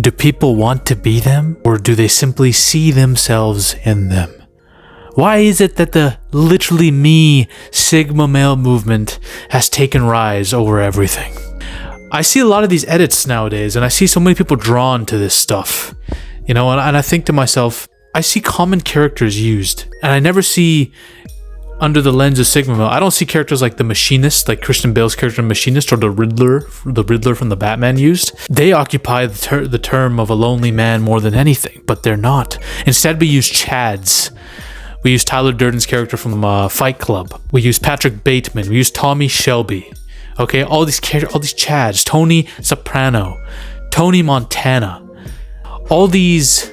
Do people want to be them, or do they simply see themselves in them? Why is it that the literally me Sigma male movement has taken rise over everything? I see a lot of these edits nowadays, and I see so many people drawn to this stuff, you know, and I think to myself, I see common characters used, and I never see under the lens of Sigma male. I don't see characters like the Machinist, like Christian Bale's character in Machinist, or the Riddler from the Batman used. They occupy the term of a lonely man more than anything, but they're not. Instead, we use Chads. We use Tyler Durden's character from Fight Club. We use Patrick Bateman. We use Tommy Shelby. Okay, all these Chads, Tony Soprano, Tony Montana, all these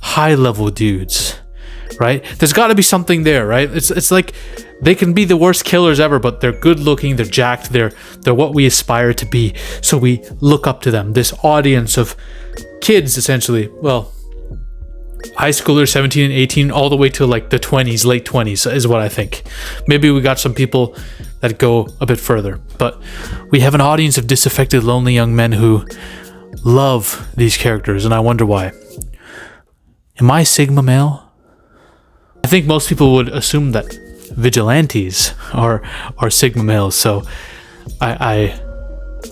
high-level dudes, right? There's got to be something there, right? It's like they can be the worst killers ever, but they're good-looking, they're jacked, they're what we aspire to be. So we look up to them. This audience of kids, essentially, well, high schoolers, 17 and 18, all the way to like the 20s, late 20s is what I think. Maybe we got some people that go a bit further, but we have an audience of disaffected, lonely young men who love these characters, and I wonder why. Am I Sigma male? I think most people would assume that vigilantes are Sigma males, so I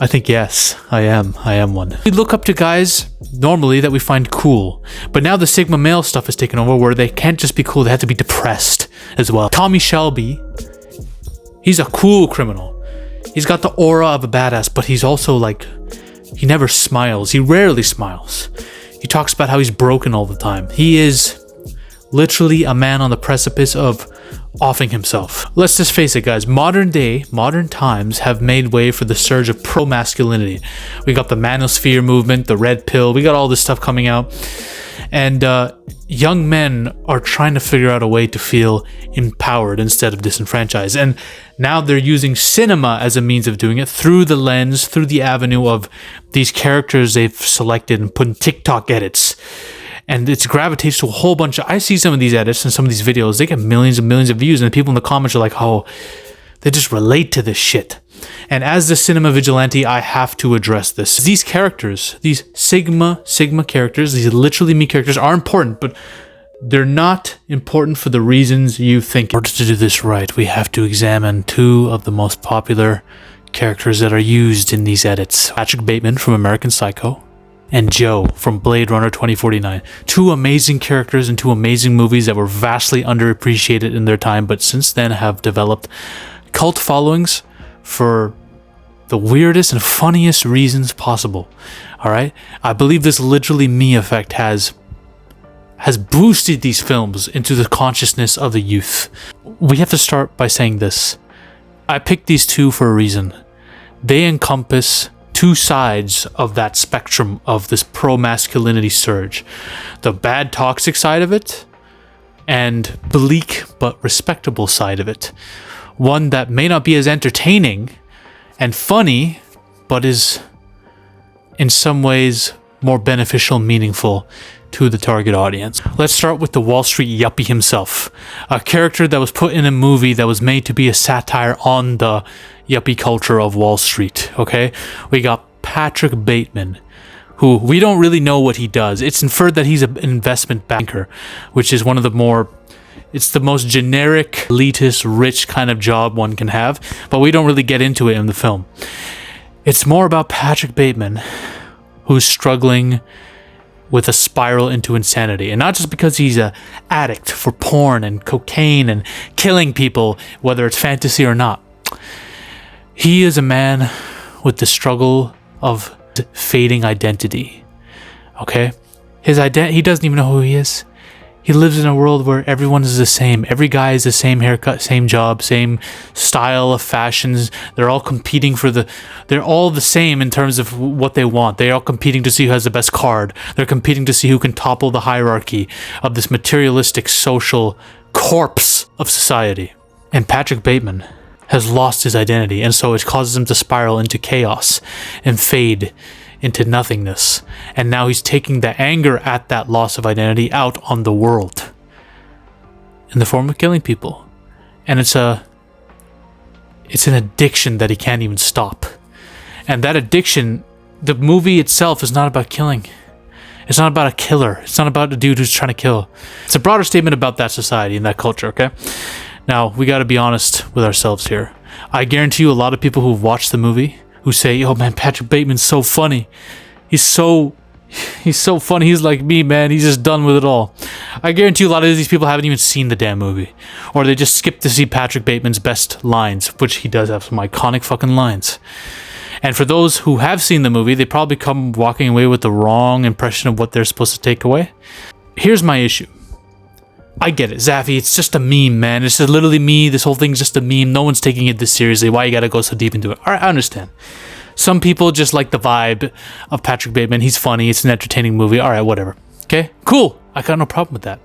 think yes, I am one. We look up to guys normally that we find cool, but now the Sigma male stuff is taken over where they can't just be cool, they have to be depressed as well. Tommy Shelby, he's a cool criminal. He's got the aura of a badass, but he's also like, he never smiles. He rarely smiles. He talks about how he's broken all the time. He is literally a man on the precipice of offing himself. Let's just face it, guys. Modern times have made way for the surge of pro-masculinity. We got the manosphere movement, the red pill. We got all this stuff coming out. And young men are trying to figure out a way to feel empowered instead of disenfranchised. And now they're using cinema as a means of doing it through the lens, through the avenue of these characters they've selected and put in TikTok edits. And it gravitates to a whole bunch of... I see some of these edits and some of these videos, they get millions and millions of views, and the people in the comments are like, oh, they just relate to this shit. And as the cinema vigilante, I have to address this. These characters, these Sigma characters, these literally me characters are important, but they're not important for the reasons you think. In order to do this right, we have to examine two of the most popular characters that are used in these edits. Patrick Bateman from American Psycho, and Joe from Blade Runner 2049. Two amazing characters in two amazing movies that were vastly underappreciated in their time, but since then have developed cult followings for the weirdest and funniest reasons possible. Alright? I believe this literally me effect has boosted these films into the consciousness of the youth. We have to start by saying this. I picked these two for a reason. They encompass two sides of that spectrum of this pro-masculinity surge. The bad, toxic side of it, and bleak but respectable side of it. One that may not be as entertaining and funny, but is in some ways more beneficial and meaningful to the target audience. Let's start with the Wall Street yuppie himself. A character that was put in a movie that was made to be a satire on the yuppie culture of Wall Street, okay? We got Patrick Bateman, who we don't really know what he does. It's inferred that he's an investment banker, which is one of the more... It's the most generic, elitist, rich kind of job one can have, but we don't really get into it in the film. It's more about Patrick Bateman, who's struggling with a spiral into insanity. And not just because he's an addict for porn and cocaine and killing people, whether it's fantasy or not. He is a man with the struggle of fading identity. Okay? His identity, he doesn't even know who he is. He lives in a world where everyone is the same. Every guy is the same haircut, same job, same style of fashions. They're all competing for they're all the same in terms of what they want. They're all competing to see who has the best card. They're competing to see who can topple the hierarchy of this materialistic social corpse of society. And Patrick Bateman has lost his identity, and so it causes him to spiral into chaos and fade into nothingness. And now he's taking the anger at that loss of identity out on the world in the form of killing people. And it's an addiction that he can't even stop. And that addiction, the movie itself is not about killing. It's not about a killer. It's not about a dude who's trying to kill. It's a broader statement about that society and that culture, okay? Now, we got to be honest with ourselves here. I guarantee you a lot of people who've watched the movie who say, yo, man, Patrick Bateman's so funny. He's so funny. He's like me, man. He's just done with it all. I guarantee you a lot of these people haven't even seen the damn movie. Or they just skipped to see Patrick Bateman's best lines, which he does have some iconic fucking lines. And for those who have seen the movie, they probably come walking away with the wrong impression of what they're supposed to take away. Here's my issue. I get it, Zaffy, it's just a meme, man. It's just literally me. This whole thing's just a meme. No one's taking it this seriously. Why you gotta go so deep into it? Alright, I understand. Some people just like the vibe of Patrick Bateman. He's funny. It's an entertaining movie. Alright, whatever. Okay? Cool. I got no problem with that.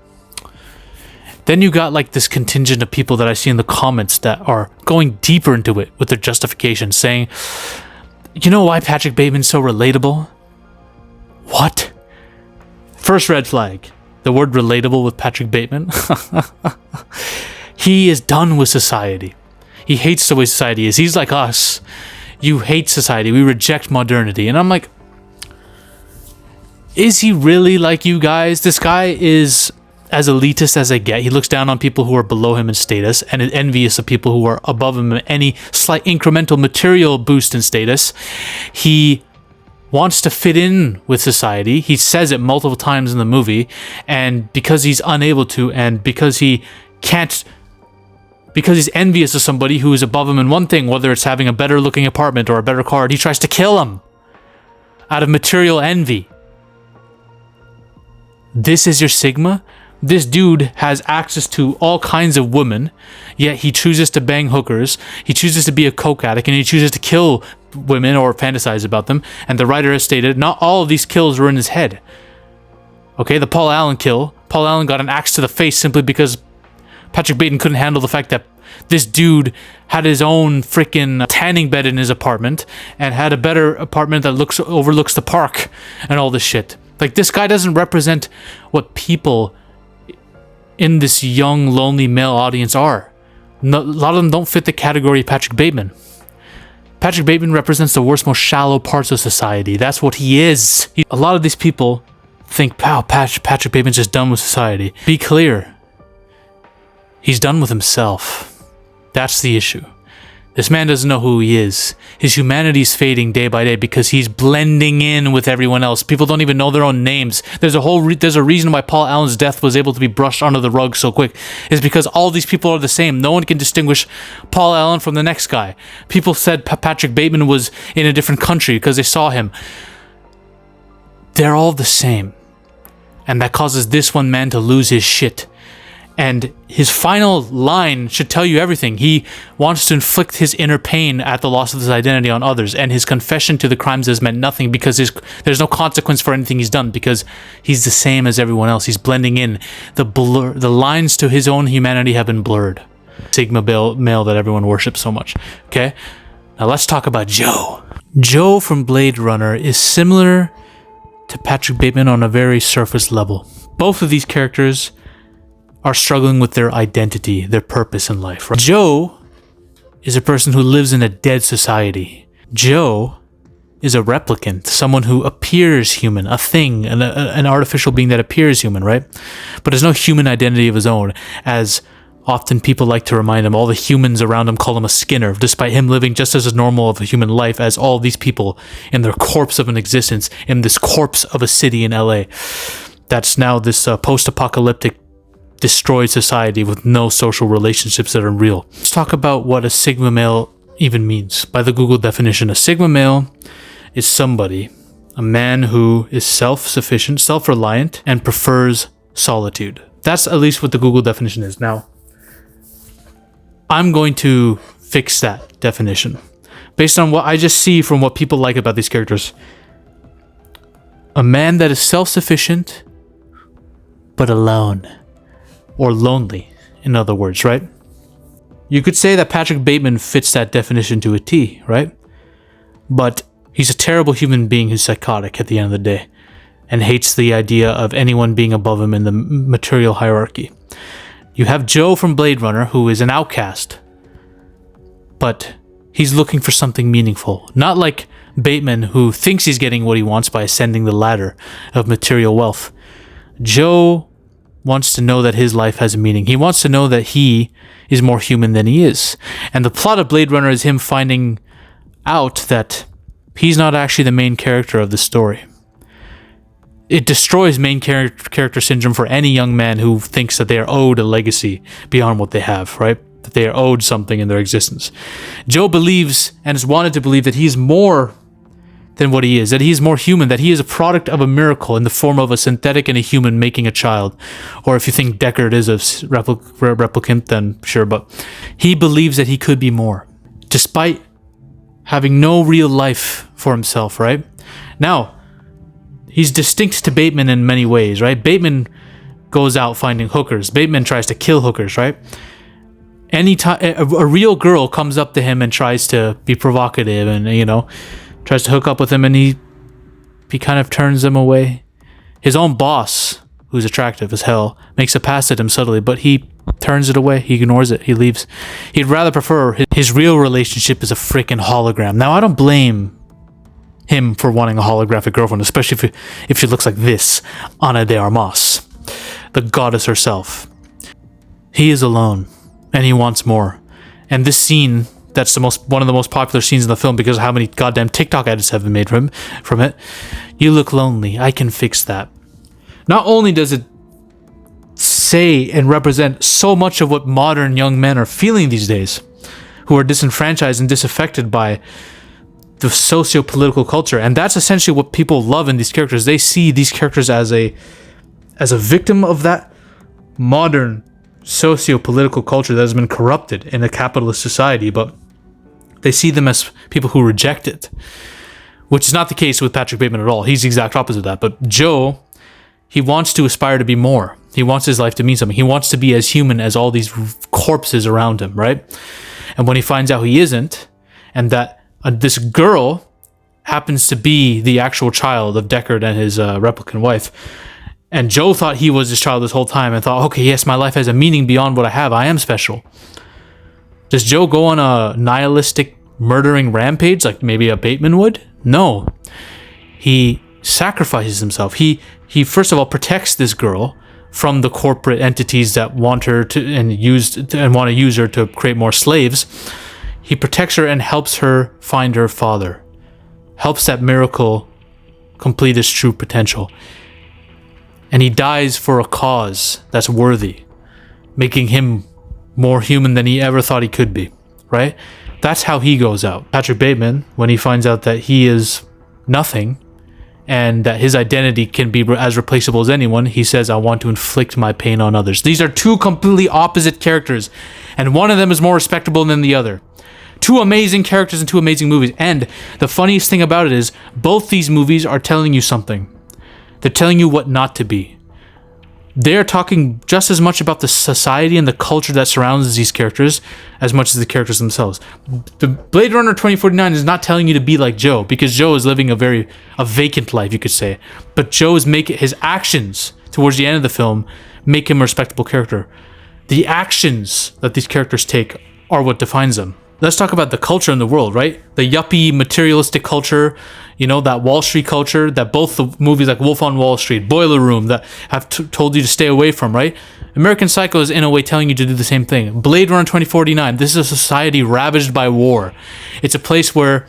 Then you got like this contingent of people that I see in the comments that are going deeper into it with their justification, saying, you know why Patrick Bateman's so relatable? What? First red flag. The word relatable with Patrick Bateman. He is done with society. He hates the way society is. He's like us. You hate society. We reject modernity. And I'm like, is he really like you guys? This guy is as elitist as they get. He looks down on people who are below him in status and is envious of people who are above him in any slight incremental material boost in status. He wants to fit in with society. He says it multiple times in the movie, and because he's unable to, and because he can't, because he's envious of somebody who is above him in one thing, whether it's having a better looking apartment or a better car, he tries to kill him out of material envy. This is your Sigma? This dude has access to all kinds of women, yet he chooses to bang hookers, he chooses to be a coke addict, and he chooses to kill women or fantasize about them. And the writer has stated, not all of these kills were in his head. Okay, the Paul Allen kill. Paul Allen got an axe to the face simply because Patrick Bateman couldn't handle the fact that this dude had his own freaking tanning bed in his apartment and had a better apartment that overlooks the park and all this shit. Like, this guy doesn't represent what people in this young, lonely male audience are. No, a lot of them don't fit the category of Patrick Bateman. Patrick Bateman represents the worst, most shallow parts of society. That's what he is. A lot of these people think, wow, Patrick Bateman's just done with society. Be clear. He's done with himself. That's the issue. This man doesn't know who he is. His humanity's fading day by day because he's blending in with everyone else. People don't even know their own names. There's a reason why Paul Allen's death was able to be brushed under the rug so quick. Is because all these people are the same. No one can distinguish Paul Allen from the next guy. People said Patrick Bateman was in a different country because they saw him. They're all the same. And that causes this one man to lose his shit. And his final line should tell you everything. He wants to inflict his inner pain at the loss of his identity on others. And his confession to the crimes has meant nothing because there's no consequence for anything he's done because he's the same as everyone else. He's blending in. The lines to his own humanity have been blurred. Sigma male that everyone worships so much. Okay? Now let's talk about Joe. Joe from Blade Runner is similar to Patrick Bateman on a very surface level. Both of these characters are struggling with their identity, their purpose in life. Right? Joe is a person who lives in a dead society. Joe is a replicant, someone who appears human, a thing, an artificial being that appears human, right? But has no human identity of his own, as often people like to remind him. All the humans around him call him a Skinner, despite him living just as normal of a human life as all these people in their corpse of an existence, in this corpse of a city in LA. That's now this post-apocalyptic destroyed society with no social relationships that are real. Let's talk about what a Sigma male even means. By the Google definition, a Sigma male is somebody, a man who is self-sufficient, self-reliant, and prefers solitude. That's at least what the Google definition is. Now, I'm going to fix that definition based on what I just see from what people like about these characters. A man that is self-sufficient, but alone. Or lonely, in other words, right? You could say that Patrick Bateman fits that definition to a T, right? But he's a terrible human being who's psychotic at the end of the day and hates the idea of anyone being above him in the material hierarchy. You have Joe from Blade Runner, who is an outcast, but he's looking for something meaningful. Not like Bateman, who thinks he's getting what he wants by ascending the ladder of material wealth. Joe wants to know that his life has a meaning. He wants to know that he is more human than he is. And the plot of Blade Runner is him finding out that he's not actually the main character of the story. It destroys main character syndrome for any young man who thinks that they are owed a legacy beyond what they have, right? That they are owed something in their existence. Joe believes, and has wanted to believe, that he's more than what he is, that he is more human, that he is a product of a miracle in the form of a synthetic and a human making a child. Or if you think Deckard is a replicant, then sure, but he believes that he could be more, despite having no real life for himself, right? Now, he's distinct to Bateman in many ways, right? Bateman goes out finding hookers. Bateman tries to kill hookers, right? Anytime a real girl comes up to him and tries to be provocative and, tries to hook up with him, and he kind of turns them away. His own boss, who's attractive as hell, makes a pass at him subtly, but he turns it away. He ignores it. He leaves. He'd rather prefer his real relationship is a freaking hologram. Now, I don't blame him for wanting a holographic girlfriend, especially if she looks like this, Ana de Armas, the goddess herself. He is alone, and he wants more. And this scene, that's one of the most popular scenes in the film because of how many goddamn TikTok edits have been made from it. You look lonely. I can fix that. Not only does it say and represent so much of what modern young men are feeling these days, who are disenfranchised and disaffected by the socio-political culture, and that's essentially what people love in these characters. They see these characters as a victim of that modern socio-political culture that has been corrupted in a capitalist society, but they see them as people who reject it, which is not the case with Patrick Bateman at all. He's the exact opposite of that. But Joe, he wants to aspire to be more. He wants his life to mean something. He wants to be as human as all these corpses around him, right? And when he finds out he isn't, and that this girl happens to be the actual child of Deckard and his replicant wife, and Joe thought he was his child this whole time and thought, okay, yes, my life has a meaning beyond what I have. I am special. Does Joe go on a nihilistic murdering rampage like maybe a Bateman would? No. He sacrifices himself. He first of all protects this girl from the corporate entities that want her to and want to use her to create more slaves. He protects her and helps her find her father. Helps that miracle complete its true potential. And he dies for a cause that's worthy, making him more human than he ever thought he could be, right? That's how he goes out. Patrick Bateman, when he finds out that he is nothing and that his identity can be as replaceable as anyone, he says, I want to inflict my pain on others. These are two completely opposite characters, and one of them is more respectable than the other. Two amazing characters in two amazing movies. And the funniest thing about it is both these movies are telling you something. They're telling you what not to be. They're talking just as much about the society and the culture that surrounds these characters as much as the characters themselves. The Blade Runner 2049 is not telling you to be like Joe, because Joe is living a vacant life, you could say. But his actions towards the end of the film make him a respectable character. The actions that these characters take are what defines them. Let's talk about the culture in the world, right? The yuppie materialistic culture, that Wall Street culture that both the movies like Wolf on Wall Street, Boiler Room, that have told you to stay away from, right? American Psycho is in a way telling you to do the same thing. Blade Runner 2049, this is a society ravaged by war. It's a place where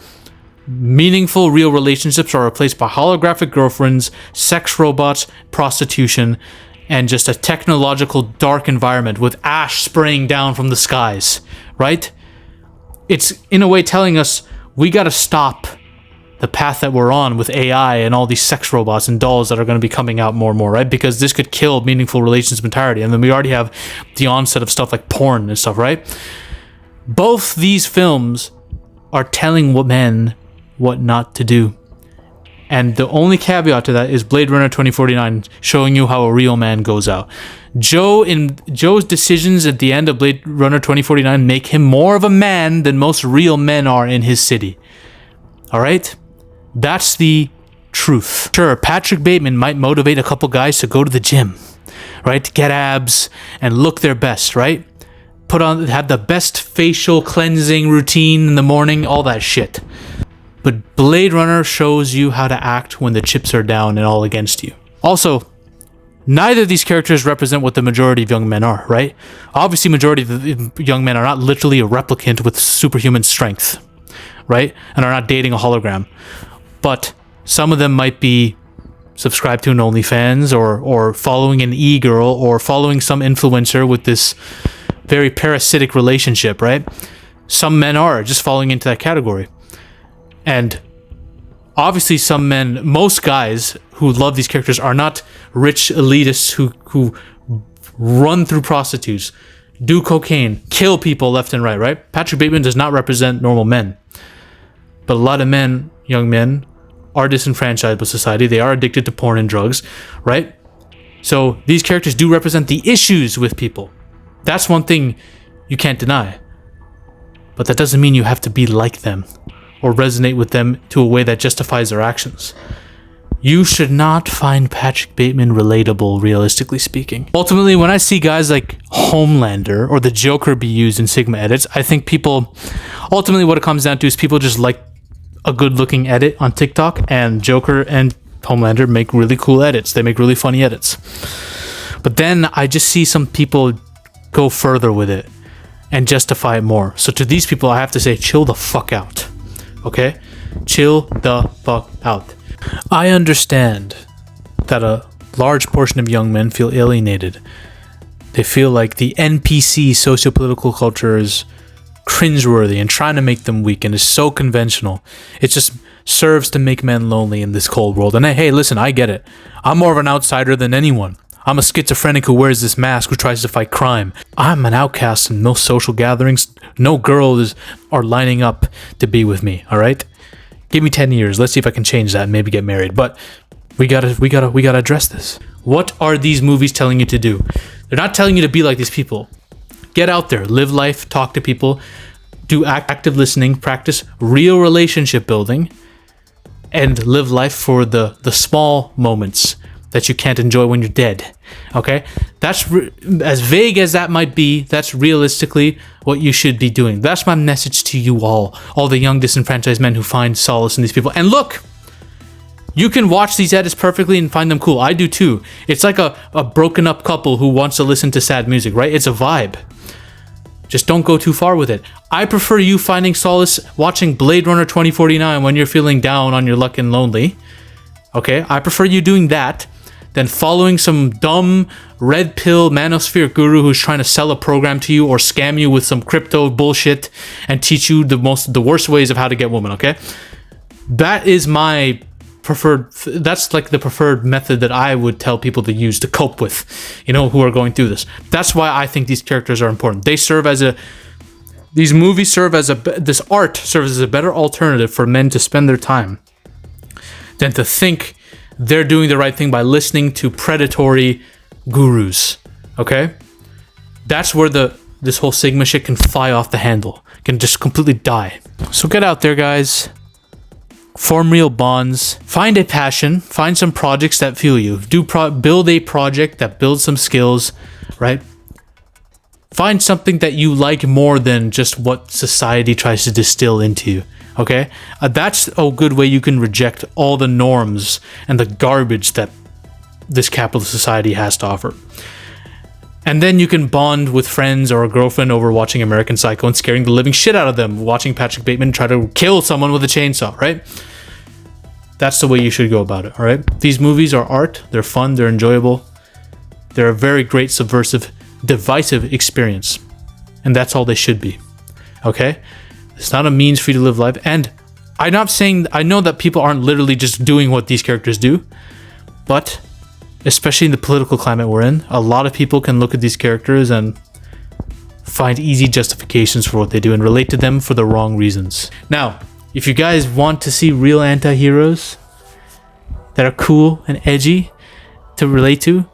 meaningful real relationships are replaced by holographic girlfriends, sex robots, prostitution, and just a technological dark environment with ash spraying down from the skies, right? It's in a way telling us we got to stop the path that we're on with AI and all these sex robots and dolls that are going to be coming out more and more, right? Because this could kill meaningful relationships entirely. And then we already have the onset of stuff like porn and stuff, right? Both these films are telling men what not to do. And the only caveat to that is Blade Runner 2049 showing you how a real man goes out. Joe's decisions at the end of Blade Runner 2049 make him more of a man than most real men are in his city. All right? That's the truth. Sure, Patrick Bateman might motivate a couple guys to go to the gym, right? To get abs and look their best, right? Have the best facial cleansing routine in the morning, all that shit. But Blade Runner shows you how to act when the chips are down and all against you. Also, neither of these characters represent what the majority of young men are, right? Obviously, majority of the young men are not literally a replicant with superhuman strength, right? And are not dating a hologram. But some of them might be subscribed to an OnlyFans or following an e-girl or following some influencer with this very parasitic relationship, right? Some men are just falling into that category. And obviously some men, most guys who love these characters are not rich elitists who run through prostitutes, do cocaine, kill people left and right? Patrick Bateman does not represent normal men. But a lot of men, young men, are disenfranchised with society. They are addicted to porn and drugs, right? So these characters do represent the issues with people. That's one thing you can't deny. But that doesn't mean you have to be like them or resonate with them to a way that justifies their actions. You should not find Patrick Bateman relatable, realistically speaking. Ultimately, when I see guys like Homelander or the Joker be used in Sigma edits, I think people, ultimately what it comes down to is people just like a good-looking edit on TikTok, and Joker and Homelander make really cool edits. They make really funny edits. But then I just see some people go further with it and justify it more. So to these people, I have to say, chill the fuck out. Okay? Chill the fuck out. I understand that a large portion of young men feel alienated. They feel like the NPC socio-political culture is cringeworthy and trying to make them weak and is so conventional. It just serves to make men lonely in this cold world. And hey, listen, I get it. I'm more of an outsider than anyone. I'm a schizophrenic who wears this mask who tries to fight crime. I'm an outcast in most social gatherings. No girls are lining up to be with me, all right? Give me 10 years. Let's see if I can change that and maybe get married. But we gotta address this. What are these movies telling you to do? They're not telling you to be like these people. Get out there, live life, talk to people, do active listening, practice real relationship building, and live life for the small moments that you can't enjoy when you're dead. Okay? That's as vague as that might be, that's realistically what you should be doing. That's my message to you all the young disenfranchised men who find solace in these people. And look, you can watch these edits perfectly and find them cool. I do too. It's like a broken up couple who wants to listen to sad music, right? It's a vibe. Just don't go too far with it. I prefer you finding solace watching Blade Runner 2049 when you're feeling down on your luck and lonely. Okay? I prefer you doing that than following some dumb red pill manosphere guru who's trying to sell a program to you or scam you with some crypto bullshit and teach you the worst ways of how to get women, okay? That is my preferred, that's like the preferred method that I would tell people to use to cope with, who are going through this. That's why I think these characters are important. They serve as these movies serve as this art serves as a better alternative for men to spend their time than to think they're doing the right thing by listening to predatory gurus, okay? That's where this whole Sigma shit can fly off the handle, can just completely die. So get out there, guys. Form real bonds. Find a passion. Find some projects that fuel you. Build a project that builds some skills, right? Find something that you like more than just what society tries to distill into you. Okay? That's a good way you can reject all the norms and the garbage that this capitalist society has to offer. And then you can bond with friends or a girlfriend over watching American Psycho and scaring the living shit out of them, watching Patrick Bateman try to kill someone with a chainsaw, right? That's the way you should go about it, all right? These movies are art. They're fun. They're enjoyable. They're a very great subversive, divisive experience. And that's all they should be, okay? It's not a means for you to live life. And I'm not saying, I know that people aren't literally just doing what these characters do, but especially in the political climate we're in, a lot of people can look at these characters and find easy justifications for what they do and relate to them for the wrong reasons. Now, if you guys want to see real anti-heroes that are cool and edgy to relate to,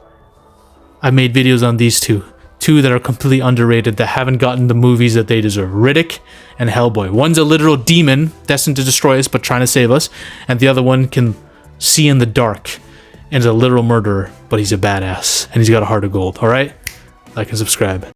I made videos on these two that are completely underrated that haven't gotten the movies that they deserve. Riddick and Hellboy. One's a literal demon destined to destroy us but trying to save us, and the other one can see in the dark and is a literal murderer, but he's a badass and he's got a heart of gold. All right? Like and subscribe.